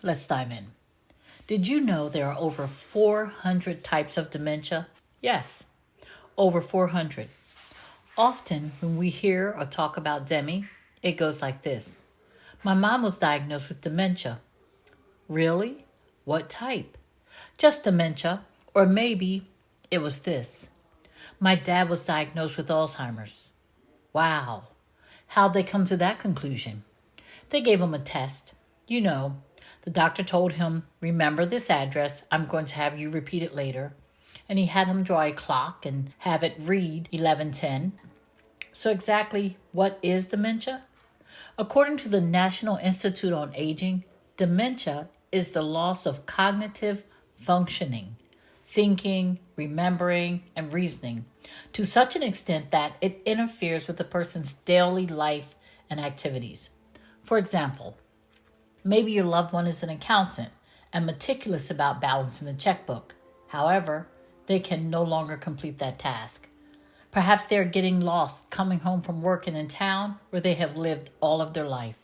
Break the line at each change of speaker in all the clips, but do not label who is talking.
Let's dive in. Did you know there are over 400 types of dementia? Yes, over 400. Often when we hear or talk about Demi, it goes like this. My mom was diagnosed with dementia. Really? What type? Just dementia, or maybe it was this. My dad was diagnosed with Alzheimer's. Wow. How'd they come to that conclusion? They gave him a test. The doctor told him, remember this address, I'm going to have you repeat it later. And he had him draw a clock and have it read 11:10. So exactly what is dementia? According to the National Institute on Aging, dementia is the loss of cognitive functioning, thinking, remembering, and reasoning to such an extent that it interferes with a person's daily life and activities. For example, maybe your loved one is an accountant and meticulous about balancing the checkbook. However, they can no longer complete that task. Perhaps they are getting lost coming home from work in a town where they have lived all of their life.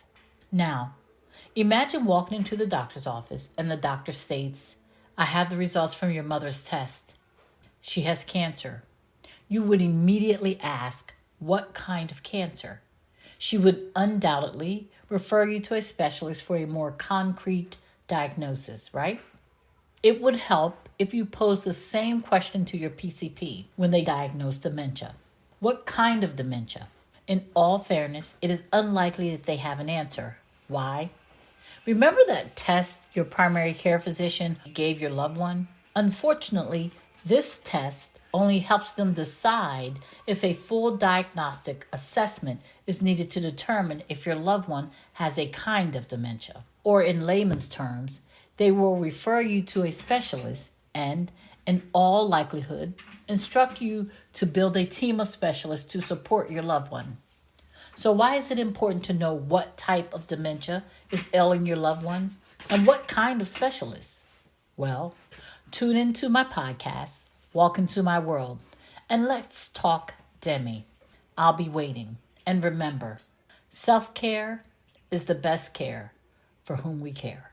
Now, imagine walking into the doctor's office and the doctor states, I have the results from your mother's test. She has cancer. You would immediately ask, what kind of cancer? She would undoubtedly refer you to a specialist for a more concrete diagnosis, right? It would help if you pose the same question to your PCP when they diagnose dementia. What kind of dementia? In all fairness, it is unlikely that they have an answer. Why? Remember that test your primary care physician gave your loved one? Unfortunately, this test only helps them decide if a full diagnostic assessment is needed to determine if your loved one has a kind of dementia. Or in layman's terms, they will refer you to a specialist and, in all likelihood, instruct you to build a team of specialists to support your loved one. So why is it important to know what type of dementia is ailing your loved one and what kind of specialist? Well, tune into my podcast, Walk Into My World, and let's talk Demi. I'll be waiting. And remember, self-care is the best care for whom we care.